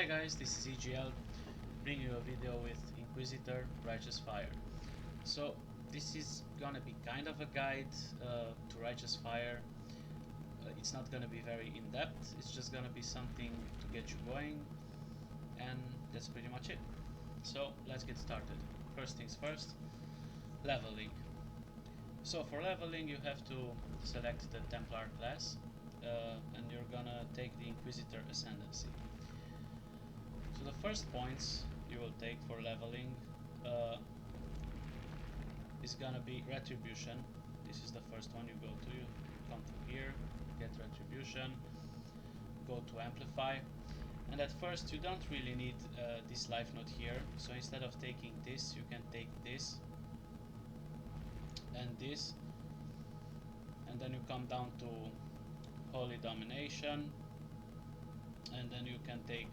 Hi guys, this is Exile, bringing you a video with Inquisitor Righteous Fire. So this is gonna be kind of a guide to Righteous Fire. It's not gonna be very in-depth, it's just gonna be something to get you going, and that's pretty much it. So let's get started. First things first, leveling. So for leveling you have to select the Templar class, and you're gonna take the Inquisitor Ascendancy. So the first points you will take for leveling is gonna be Retribution. This is the first one you go to. You come to here, get Retribution, go to Amplify, and at first you don't really need this life node here. So instead of taking this, you can take this and this, and then you come down to Holy Domination, and then you can take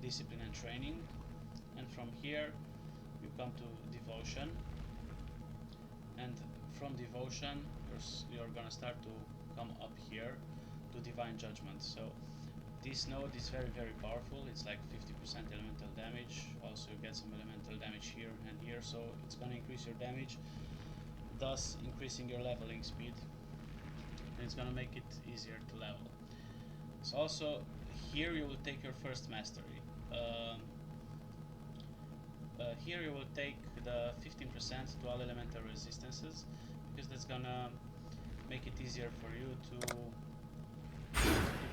Discipline and Training, and from here you come to Devotion, and from Devotion you're gonna start to come up here to Divine Judgment. So this node is very powerful. It's like 50% elemental damage. Also you get some elemental damage here and here, so it's gonna increase your damage, thus increasing your leveling speed, and it's gonna make it easier to level. So also here you will take your first mastery. Here you will take the 15% to all elemental resistances, because that's gonna make it easier for you to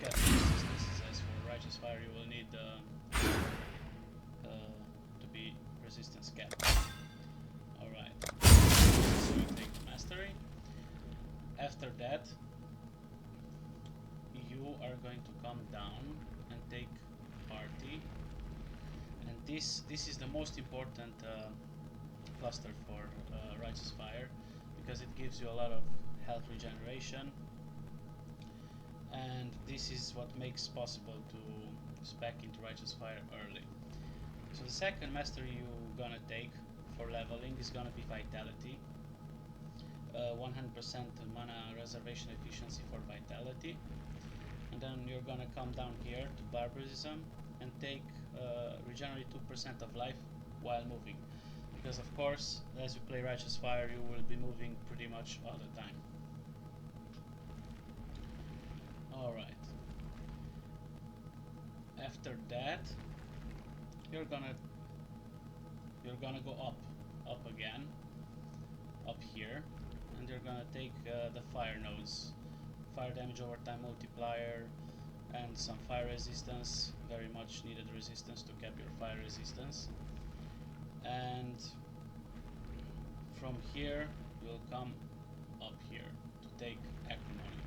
get resistances. As for Righteous Fire you will need to be resistance capped. Alright, so you take the mastery. After that you are going to come down and take Party, and this is the most important cluster for Righteous Fire, because it gives you a lot of health regeneration, and this is what makes possible to spec into Righteous Fire early. So the second mastery you're gonna take for leveling is gonna be Vitality. 100% mana reservation efficiency for Vitality, and then you're gonna come down here to Barbarism and take regenerate 2% of life while moving, because of course as you play Righteous Fire you will be moving pretty much all the time. Alright, after that you're gonna go up again, up here, and you're gonna take the fire nodes, fire damage over time multiplier, and some fire resistance, very much needed resistance to cap your fire resistance. And from here you'll come up here to take Acrimony.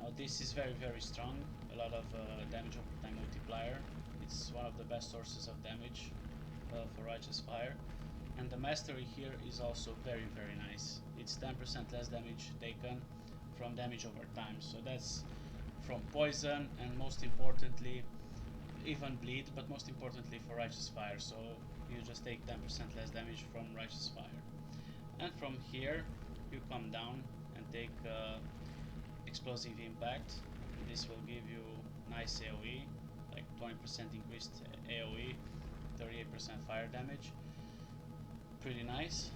Now this is very strong, a lot of damage over time multiplier. It's one of the best sources of damage for Righteous Fire, and the mastery here is also very nice. It's 10% less damage taken from damage over time, so that's from poison, and most importantly even bleed, but most importantly for Righteous Fire, so you just take 10% less damage from Righteous Fire. And from here you come down and take Explosive Impact. This will give you nice AoE, like 20% increased AoE, 38% fire damage, pretty nice.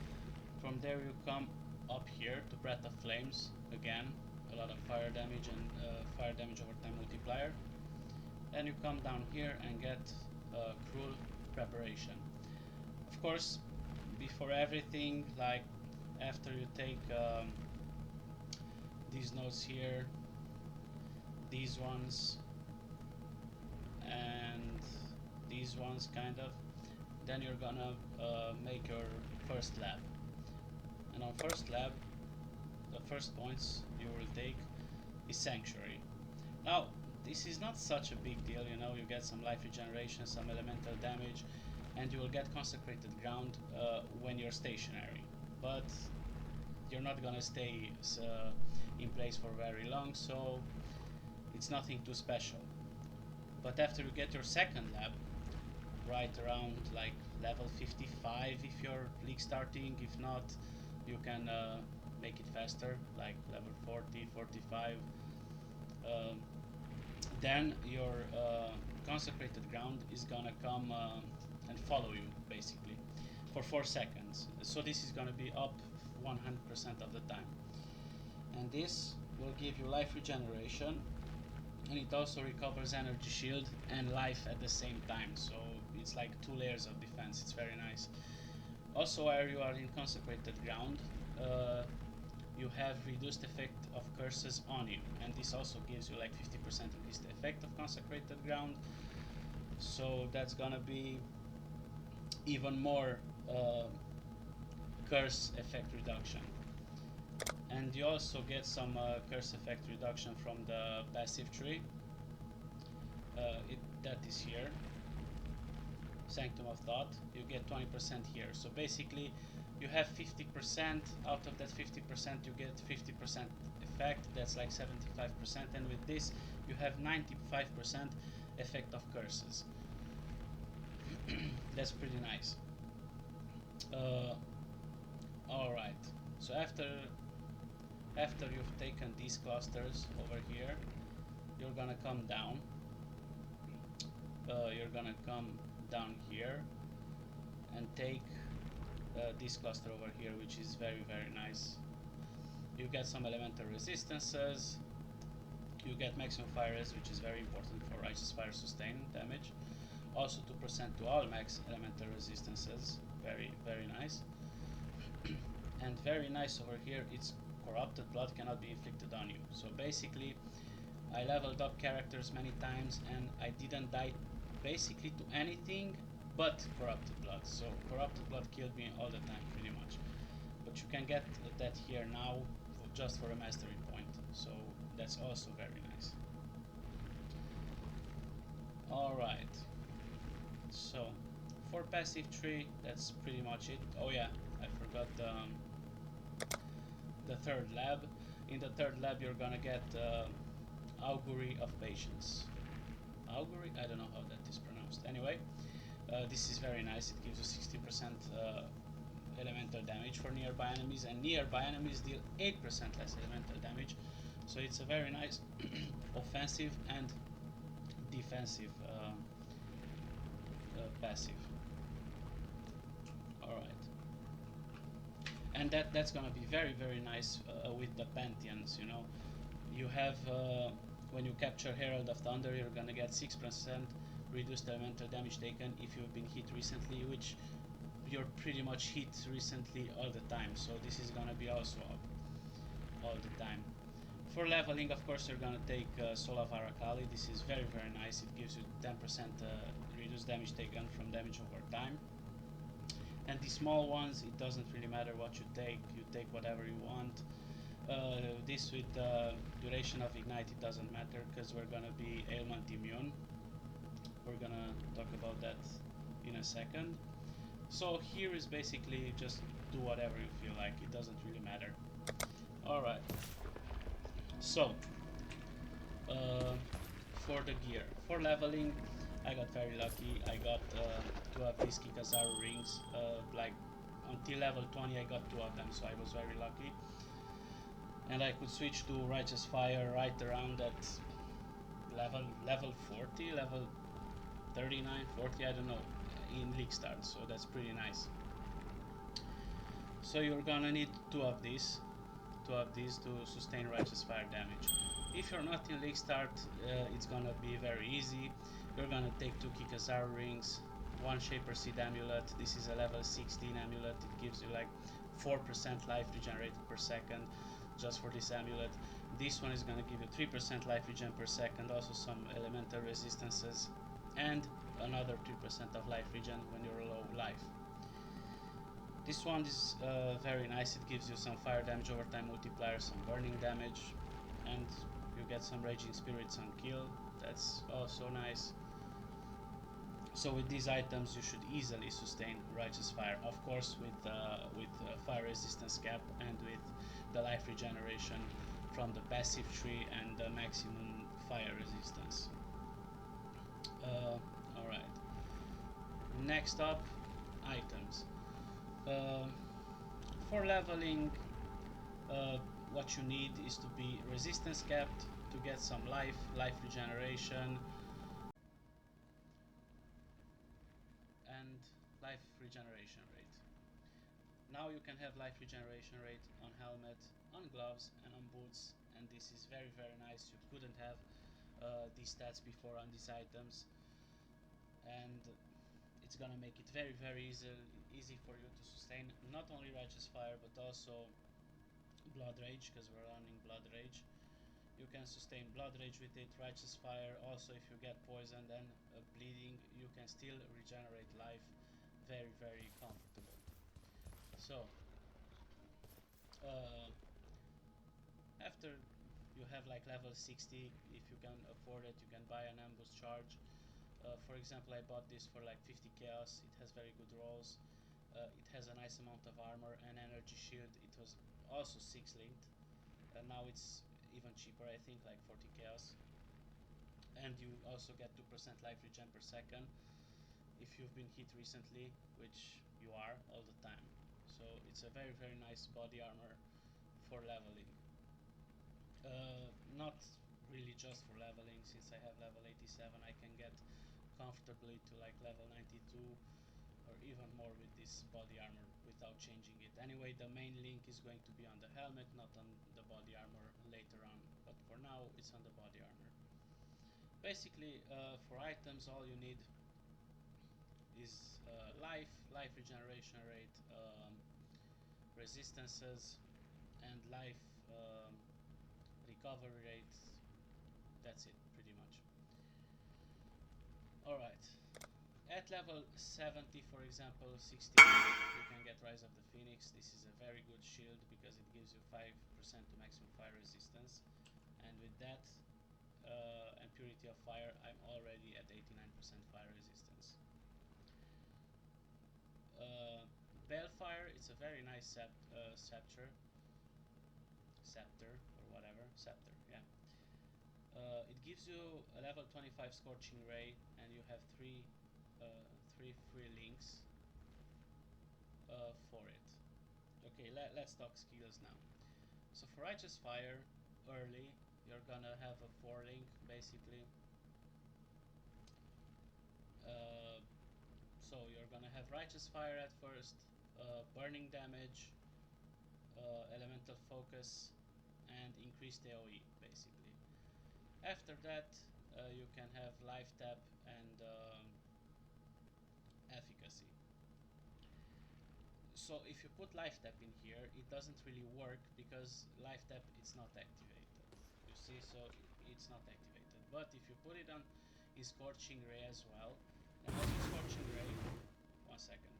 From there you come up here to Breath of Flames, again a lot of fire damage and fire damage over time multiplier, and you come down here and get Cruel Preparation. Of course, before everything, like after you take these nodes here, these ones and these ones kind of, then you're gonna make your first lab, and on first lab the first points you will take is Sanctuary. Now this is not such a big deal, you know, you get some life regeneration, some elemental damage, and you will get Consecrated Ground when you're stationary, but you're not gonna stay in place for very long, so it's nothing too special. But after you get your second lab, right around like level 55 if you're league starting, if not you can make it faster, like level 40, 45. Then you're consecrated ground is gonna come and follow you basically for 4 seconds. So this is gonna be up 100% of the time. And this will give you life regeneration, and it also recovers energy shield and life at the same time, so it's like 2 layers of defense. It's very nice. Also, where you are in consecrated ground, you have reduced effect of curses on you, and this also gives you like 50% increased effect of consecrated ground, so that's gonna be even more curse effect reduction. And you also get some curse effect reduction from the passive tree. That is here, Sanctum of Thought. You get 20% here. So basically, you have 50%. Out of that 50%, you get 50% effect. That's like 75%. And with this, you have 95% effect of curses. That's pretty nice. All right. So after you've taken these clusters over here, you're gonna come down. You're gonna come down here and take this cluster over here, which is very nice. You get some elemental resistances. You get maximum fire res, which is very important for righteous fire sustain damage. Also 2% to all max elemental resistances. Very nice. And very nice over here, it's corrupted blood cannot be inflicted on you. So basically, I leveled up characters many times and I didn't die basically to anything but corrupted blood. So corrupted blood killed me all the time pretty much. But you can get that here now just for a mastery point. So that's also very nice. Alright. So for passive tree, that's pretty much it. Oh yeah, I forgot the third lab. In the third lab, you're gonna get Augury of Patience. Augury? I don't know how that is pronounced. Anyway, this is very nice. It gives you 60% elemental damage for nearby enemies, and nearby enemies deal 8% less elemental damage. So it's a very nice offensive and defensive passive. Alright. And that's gonna be very nice with the Pantheons, you know. You have, when you capture Herald of Thunder, you're gonna get 6% reduced elemental damage taken if you've been hit recently, which you're pretty much hit recently all the time, so this is gonna be also up all the time. For leveling, of course, you're gonna take Soul of Arakali. This is very nice. It gives you 10% reduced damage taken from damage over time. And the small ones, it doesn't really matter what you take whatever you want. This with the duration of Ignite, it doesn't matter because we're gonna be ailment immune. We're gonna talk about that in a second. So here is basically just do whatever you feel like, it doesn't really matter. Alright, so for the gear, for leveling, I got very lucky. I got 2 of these Kikazaru rings, like until level 20 I got 2 of them, so I was very lucky. And I could switch to Righteous Fire right around that level 40, level 39, 40, I don't know, in League Start, so that's pretty nice. So you're gonna need 2 of these to sustain Righteous Fire damage. If you're not in League Start, it's gonna be very easy. You're gonna take 2 Kikazaru rings, 1 Shaper Seed Amulet. This is a level 16 amulet. It gives you like 4% life regenerated per second just for this amulet. This one is gonna give you 3% life regen per second, also some elemental resistances, and another 3% of life regen when you're low life. This one is very nice. It gives you some fire damage over time multiplier, some burning damage, and you get some Raging Spirits on kill. That's also nice. So with these items you should easily sustain Righteous Fire, of course with fire resistance cap and with the life regeneration from the passive tree and the maximum fire resistance. Alright, next up, items. For leveling, what you need is to be resistance capped to get some life regeneration. Now you can have life regeneration rate on helmet, on gloves, and on boots, and this is very nice. You couldn't have these stats before on these items, and it's gonna make it very easy for you to sustain not only Righteous Fire but also Blood Rage, because we're running Blood Rage. You can sustain Blood Rage with it, Righteous Fire. Also, if you get poisoned and bleeding, you can still regenerate life very comfortable. So after you have like level 60, if you can afford it, you can buy an ambush charge. For example, I bought this for like 50 chaos. It has very good rolls. It has a nice amount of armor and energy shield. It was also 6 linked. Now it's even cheaper, I think, like 40 chaos. And you also get 2% life regen per second if you've been hit recently, which you are all the time. So it's a very nice body armor for leveling. Not really just for leveling, since I have level 87, I can get comfortably to like level 92 or even more with this body armor without changing it. Anyway, the main link is going to be on the helmet, not on the body armor later on, but for now it's on the body armor. Basically, for items, all you need is life regeneration rate, resistances, and life recovery rate. That's it, pretty much. Alright, at level 70, for example, 60, you can get Rise of the Phoenix. This is a very good shield because it gives you 5% to maximum fire resistance, and with that and Purity of Fire, I'm already at 89% fire resistance. Balefire, it's a very nice scepter or whatever, scepter, yeah. It gives you a level 25 Scorching Ray, and you have three free links for it. Okay, let's talk skills now. So for Righteous Fire, early, you're gonna have a 4 link, basically. So you're gonna have Righteous Fire at first, burning damage, elemental focus, and increased AoE, basically. After that, you can have life tap and efficacy. So if you put life tap in here, it doesn't really work because life tap is not activated. You see, so it's not activated. But if you put it on in Scorching Ray as well, and also Scorching Ray, 1 second,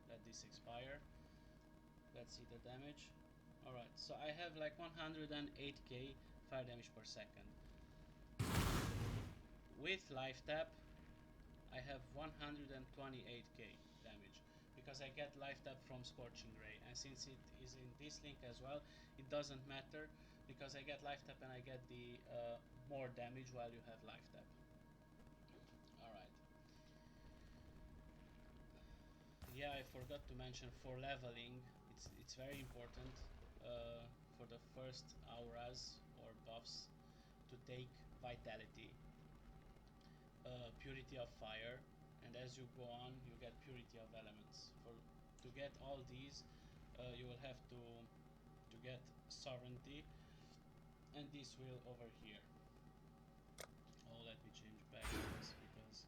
let this expire. Let's see the damage. Alright, so I have like 108k fire damage per second. With life tap, I have 128k damage because I get life tap from Scorching Ray, and since it is in this link as well, it doesn't matter because I get life tap and I get the more damage while you have life tap. Alright. Yeah, I forgot to mention, for leveling, it's very important for the first auras or buffs to take Vitality, Purity of Fire, and as you go on, you get Purity of Elements. To get all these, you will have to get Sovereignty, and this will over here. Oh, let me change back this because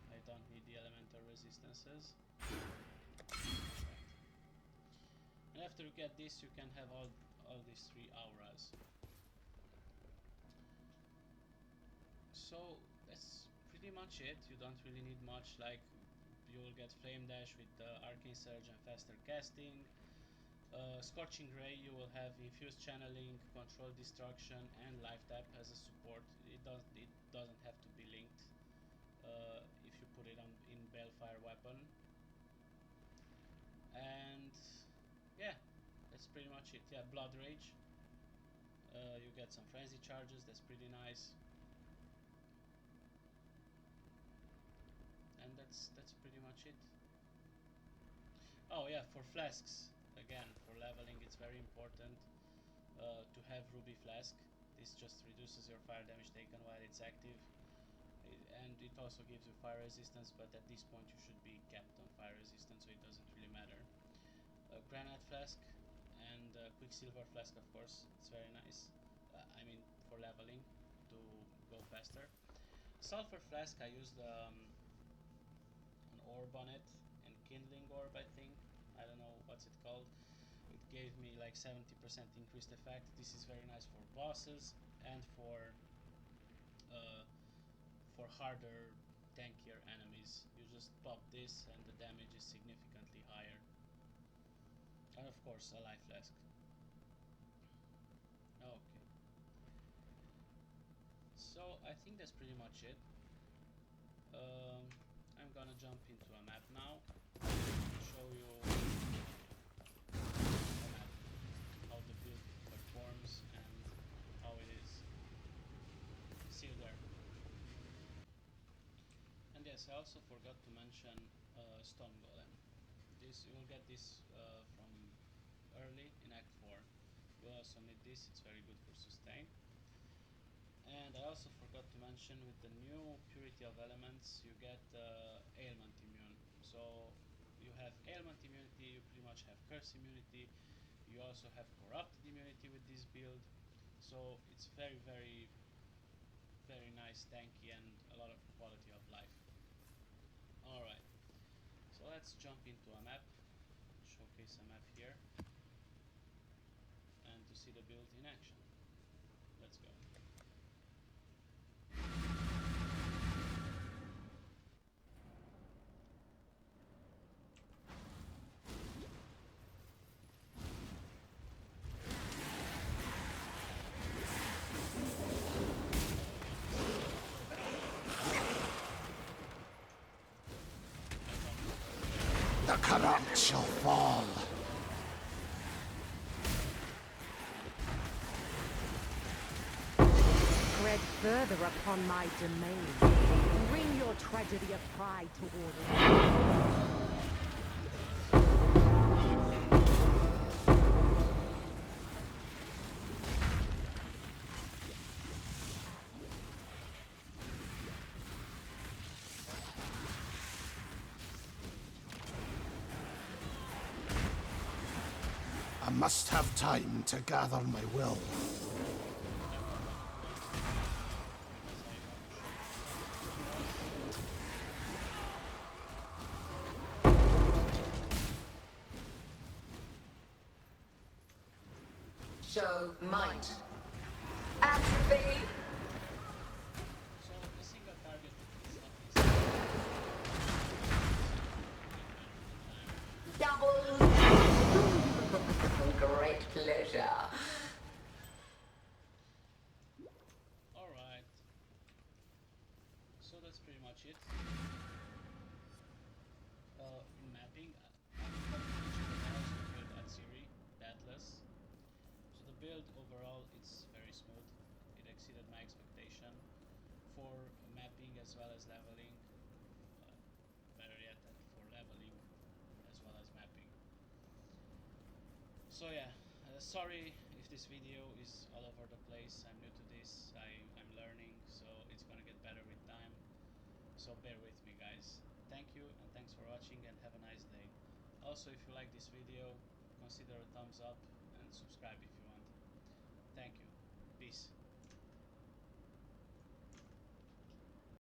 I don't need the elemental resistances. Right. And after you get this, you can have all these 3 auras. So that's pretty much it. You don't really need much. Like, you will get Flame Dash with the Arcane Surge and faster casting. Scorching Ray, you will have Infused Channeling, Control Destruction, and Life Tap as a support. It doesn't have to be linked if you put it on in Balefire weapon. And yeah, that's pretty much it. Yeah, Blood Rage. You get some frenzy charges. That's pretty nice. And that's pretty much it. Oh yeah, for flasks, again, for leveling, it's very important to have Ruby Flask. This just reduces your fire damage taken while it's active. and it also gives you fire resistance, but at this point you should be kept on fire resistance, so it doesn't really matter. A granite flask and a quicksilver flask, of course, it's very nice. I mean, for leveling to go faster. Sulfur flask, I used an orb on it, and kindling orb, I think. I don't know what's it called. It gave me like 70% increased effect. This is very nice for bosses and for harder, tankier enemies. You just pop this and the damage is significantly higher. And of course a life flask. Okay. So I think that's pretty much it. I'm gonna jump into a map now to show you a map, how the build performs and how it is. See you there. And yes, I also forgot to mention Stone Golem. This, you will get this from early in Act 4. You will also need this, it's very good for sustain. And I also forgot to mention, with the new Purity of Elements you get ailment immune. So you have ailment immunity, you pretty much have curse immunity, you also have corrupted immunity with this build. So it's very nice, tanky, and a lot of quality of life. Alright, so let's jump into a map, showcase a map here, and to see the build in action. Let's go. The corrupt shall fall. Tread further upon my domain. Bring your tragedy of pride to order. I must have time to gather my will. Show might. Atrophy. So the single target is not easy. Double. Great pleasure. Alright. So that's pretty much it. In mapping, I also built at Siri, the Atlas. So the build overall, it's very smooth. It exceeded my expectation for mapping as well as leveling. Better yet, for leveling as well as mapping. So yeah, sorry if this video is all over the place. I'm new to this, I'm learning, so it's gonna get better with time. So bear with me, guys. Thank you, and thanks for watching, and have a nice day. Also, if you like this video, consider a thumbs up and subscribe if you want. Thank you. Peace.